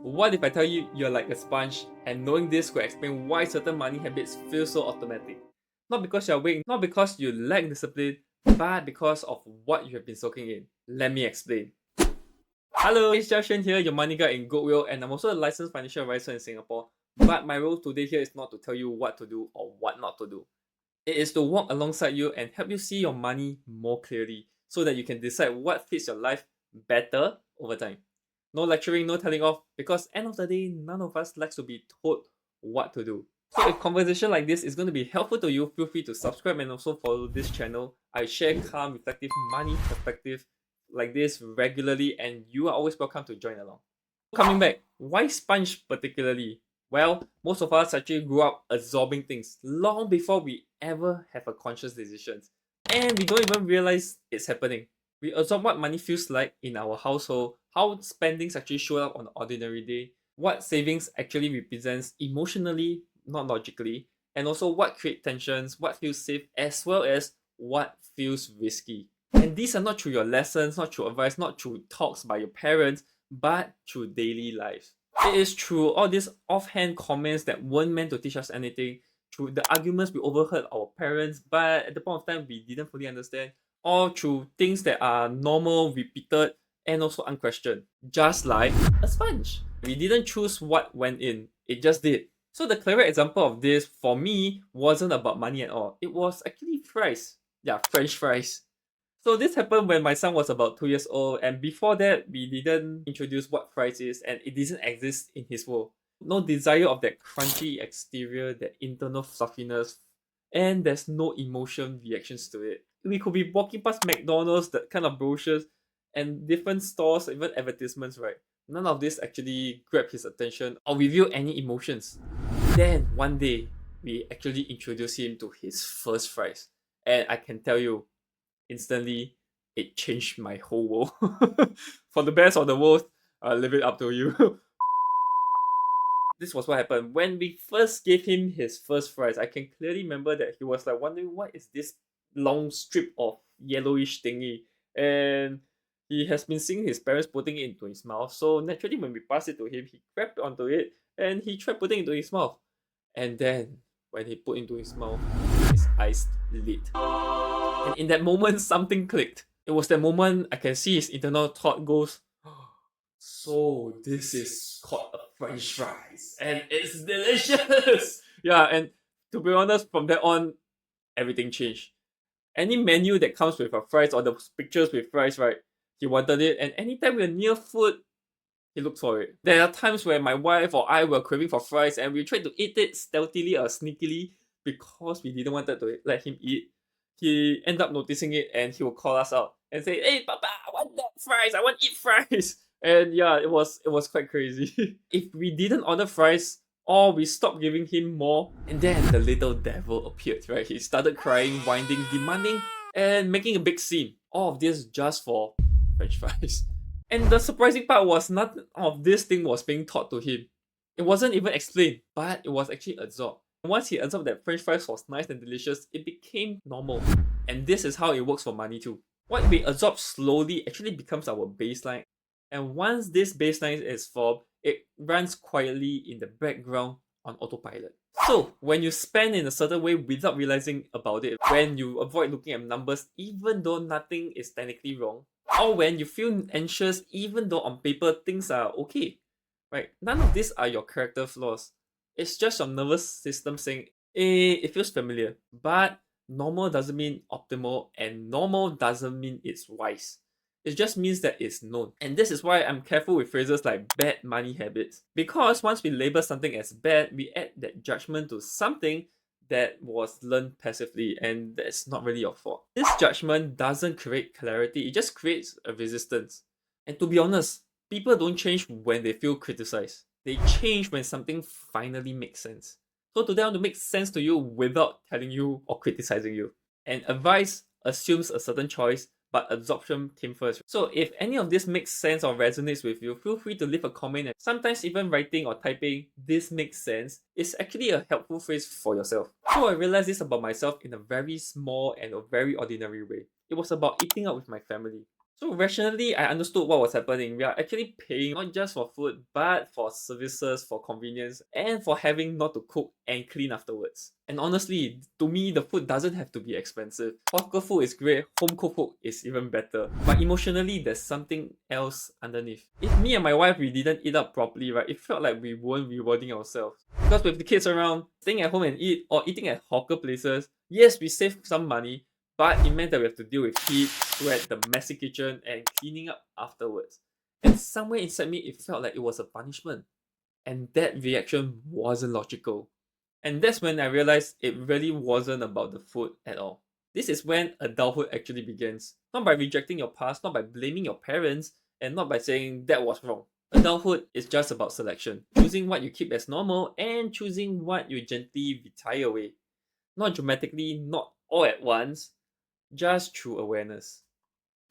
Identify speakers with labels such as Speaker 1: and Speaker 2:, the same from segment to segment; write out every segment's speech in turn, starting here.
Speaker 1: What if I tell you you're like a sponge, and knowing this could explain why certain money habits feel so automatic? Not because you're weak, not because you lack discipline, but because of what you have been soaking in. Let me explain. Hello, it's Jiaxuan here, your money guy in Goodwill, and I'm also a licensed financial advisor in Singapore. But my role today here is not to tell you what to do or what not to do. It is to walk alongside you and help you see your money more clearly so that you can decide what fits your life better over time. No lecturing, no telling off, because end of the day, none of us likes to be told what to do. So if conversation like this is going to be helpful to you, feel free to subscribe and also follow this channel. I share calm, reflective money perspective like this regularly, and you are always welcome to join along. Coming back, why sponge particularly? Well, most of us actually grew up absorbing things long before we ever have a conscious decision. And we don't even realize it's happening. We absorb what money feels like in our household, how spendings actually show up on an ordinary day, what savings actually represents emotionally, not logically, and also what creates tensions, what feels safe, as well as what feels risky. And these are not through your lessons, not through advice, not through talks by your parents, but through daily life. It is true, all these offhand comments that weren't meant to teach us anything, through the arguments we overheard our parents, but at the point of time we didn't fully understand, or through things that are normal, repeated, and also unquestioned. Just like a sponge. We didn't choose what went in, it just did. So the clever example of this for me wasn't about money at all. It was actually fries. Yeah, French fries. So this happened when my son was about 2 years old, and before that, we didn't introduce what fries is, and it doesn't exist in his world. No desire of that crunchy exterior, that internal fluffiness, and there's no emotion reactions to it. We could be walking past McDonald's, that kind of brochures, and different stores, even advertisements, right? None of this actually grabbed his attention or revealed any emotions. Then one day, we actually introduced him to his first fries, and I can tell you, instantly it changed my whole world. For the best or the worst, I'll leave it up to you. This was what happened. When we first gave him his first fries, I can clearly remember that he was like wondering what is this long strip of yellowish thingy. And he has been seeing his parents putting it into his mouth. So naturally when we passed it to him, he grabbed onto it and he tried putting it into his mouth. And then when he put into his mouth, his eyes lit. And in that moment, something clicked. It was that moment I can see his internal thought goes, so this is called a French fries, and it's delicious. Yeah, and to be honest, from that on, everything changed. Any menu that comes with a fries or the pictures with fries, right? He wanted it, and anytime we're near food, he looked for it. There are times where my wife or I were craving for fries, and we tried to eat it stealthily or sneakily because we didn't want to let him eat. He ended up noticing it, and he would call us out and say, "Hey, Papa, I want that fries. I want to eat fries." And yeah, it was quite crazy. If we didn't order fries, or we stopped giving him more, and then the little devil appeared. Right, he started crying, whining, demanding, and making a big scene. All of this just for French fries. And the surprising part was none of this thing was being taught to him. It wasn't even explained, but it was actually absorbed. Once he absorbed that French fries was nice and delicious, it became normal. And this is how it works for money too. What we absorb slowly actually becomes our baseline. And once this baseline is formed, it runs quietly in the background on autopilot. So, when you spend in a certain way without realizing about it, when you avoid looking at numbers even though nothing is technically wrong, or when you feel anxious even though on paper things are okay, right? None of these are your character flaws. It's just your nervous system saying, it feels familiar. But normal doesn't mean optimal, and normal doesn't mean it's wise. It just means that it's known. And this is why I'm careful with phrases like bad money habits. Because once we label something as bad, we add that judgment to something that was learned passively, and that's not really your fault. This judgment doesn't create clarity, it just creates a resistance. And to be honest, people don't change when they feel criticized. They change when something finally makes sense. So today I want to make sense to you without telling you or criticizing you. And advice assumes a certain choice, but absorption came first. So if any of this makes sense or resonates with you, feel free to leave a comment. And sometimes even writing or typing "this makes sense" is actually a helpful phrase for yourself. So I realized this about myself in a very small and a very ordinary way. It was about eating out with my family. So rationally, I understood what was happening. We are actually paying not just for food, but for services, for convenience, and for having not to cook and clean afterwards. And honestly, to me, the food doesn't have to be expensive. Hawker food is great, home cooked food is even better. But emotionally, there's something else underneath. If me and my wife, we didn't eat up properly, right, it felt like we weren't rewarding ourselves. Because with the kids around, staying at home and eat, or eating at hawker places, yes, we save some money, but it meant that we have to deal with heat, sweat, the messy kitchen, and cleaning up afterwards. And somewhere inside me, it felt like it was a punishment. And that reaction wasn't logical. And that's when I realized it really wasn't about the food at all. This is when adulthood actually begins. Not by rejecting your past, not by blaming your parents, and not by saying that was wrong. Adulthood is just about selection, choosing what you keep as normal and choosing what you gently retire away. Not dramatically, not all at once, just through awareness.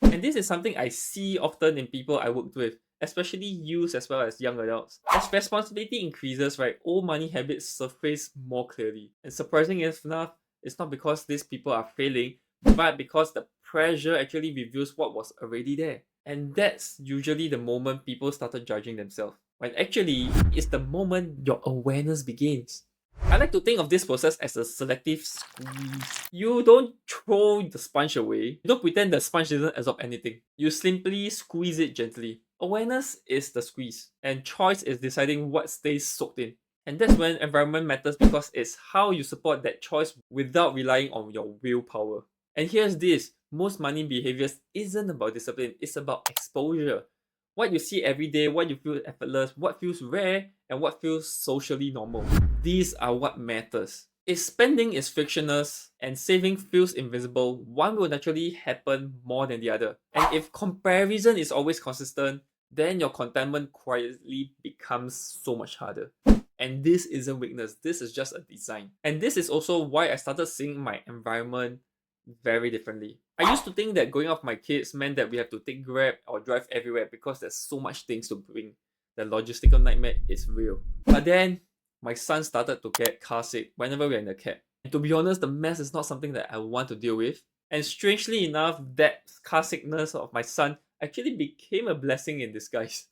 Speaker 1: And this is something I see often in people I work with, especially youth as well as young adults. As responsibility increases, right, old money habits surface more clearly. And surprising enough, it's not because these people are failing, but because the pressure actually reveals what was already there. And that's usually the moment people started judging themselves. When actually, it's the moment your awareness begins. I like to think of this process as a selective squeeze. You don't throw the sponge away. You don't pretend the sponge doesn't absorb anything. You simply squeeze it gently. Awareness is the squeeze, and choice is deciding what stays soaked in. And that's when environment matters because it's how you support that choice without relying on your willpower. And here's this, most money behaviors isn't about discipline, it's about exposure. What you see every day, what you feel effortless, what feels rare, and what feels socially normal. These are what matters. If spending is frictionless and saving feels invisible, one will naturally happen more than the other. And if comparison is always consistent, then your contentment quietly becomes so much harder. And this isn't weakness, this is just a design. And this is also why I started seeing my environment very differently. I used to think that going off my kids meant that we have to take Grab or drive everywhere because there's so much things to bring. The logistical nightmare is real. But then my son started to get car sick whenever we're in the cab. And to be honest, the mess is not something that I want to deal with. And strangely enough, that car sickness of my son actually became a blessing in disguise.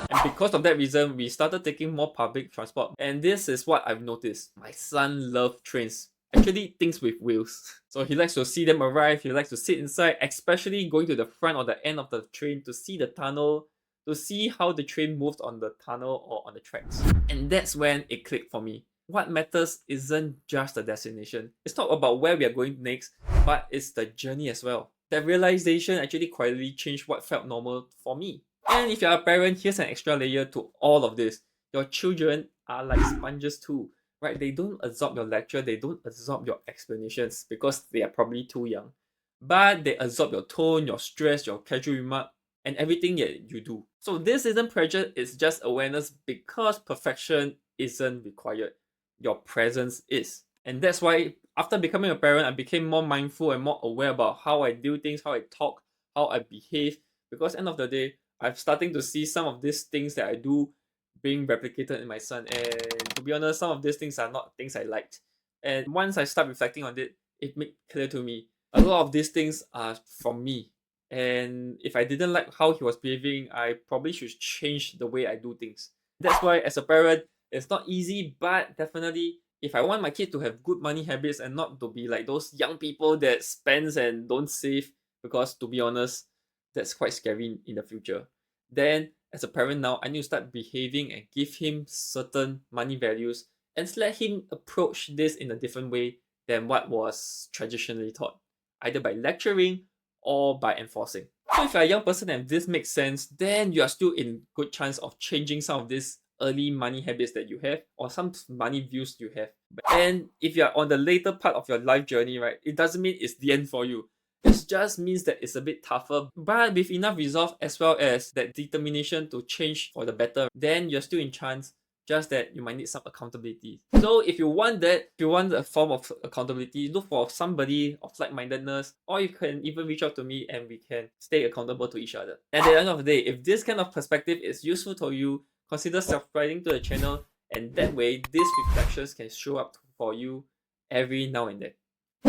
Speaker 1: And because of that reason, we started taking more public transport. And this is what I've noticed. My son loves trains. Actually, things with wheels. So he likes to see them arrive, he likes to sit inside, especially going to the front or the end of the train to see the tunnel, to see how the train moves on the tunnel or on the tracks. And that's when it clicked for me. What matters isn't just the destination. It's not about where we are going next, but it's the journey as well. That realization actually quietly changed what felt normal for me. And if you're a parent, here's an extra layer to all of this. Your children are like sponges too, right? They don't absorb your lecture, they don't absorb your explanations because they are probably too young. But they absorb your tone, your stress, your casual remark, and everything that you do. So this isn't pressure, it's just awareness because perfection isn't required. Your presence is. And that's why after becoming a parent, I became more mindful and more aware about how I do things, how I talk, how I behave. Because end of the day, I'm starting to see some of these things that I do being replicated in my son. And to be honest, some of these things are not things I liked. And once I start reflecting on it, it made clear to me a lot of these things are from me. And if I didn't like how he was behaving, I probably should change the way I do things. That's why, as a parent, it's not easy, but definitely, if I want my kid to have good money habits and not to be like those young people that spends and don't save, because to be honest, that's quite scary in the future. Then, as a parent now, I need to start behaving and give him certain money values and let him approach this in a different way than what was traditionally taught, either by lecturing or by enforcing. So if you're a young person and this makes sense, then you are still in good chance of changing some of these early money habits that you have or some money views you have. And if you're on the later part of your life journey, right, it doesn't mean it's the end for you. It just means that it's a bit tougher, but with enough resolve as well as that determination to change for the better, then you're still in chance, just that you might need some accountability. So if you want that, if you want a form of accountability, look for somebody of like-mindedness, or you can even reach out to me and we can stay accountable to each other. At the end of the day, if this kind of perspective is useful to you, consider subscribing to the channel, and that way these reflections can show up for you every now and then.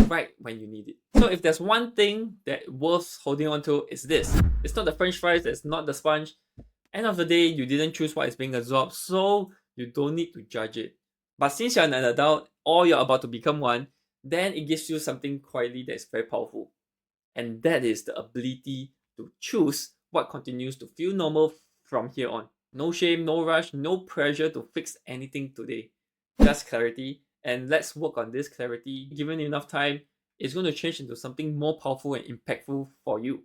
Speaker 1: right when you need it. So if there's one thing that worth holding on to, is this. It's not the french fries, it's not the sponge. End of the day, you didn't choose what is being absorbed, so you don't need to judge it. But since you're an adult or you're about to become one, then it gives you something quietly that is very powerful. And that is the ability to choose what continues to feel normal from here on. No shame, no rush, no pressure to fix anything today. Just clarity. And let's work on this clarity. Given enough time, it's going to change into something more powerful and impactful for you.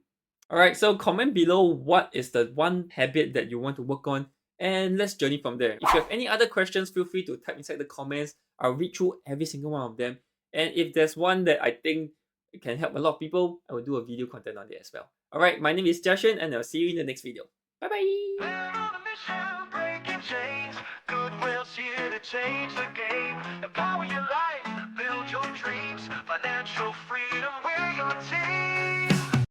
Speaker 1: Alright, so comment below what is the one habit that you want to work on, and let's journey from there. If you have any other questions, feel free to type inside the comments. I'll read through every single one of them. And if there's one that I think can help a lot of people, I will do a video content on it as well. Alright, my name is Jiashen, and I'll see you in the next video. Bye bye! Goodwill's here to change the game. Empower your life, build your dreams. Financial freedom, we're your team.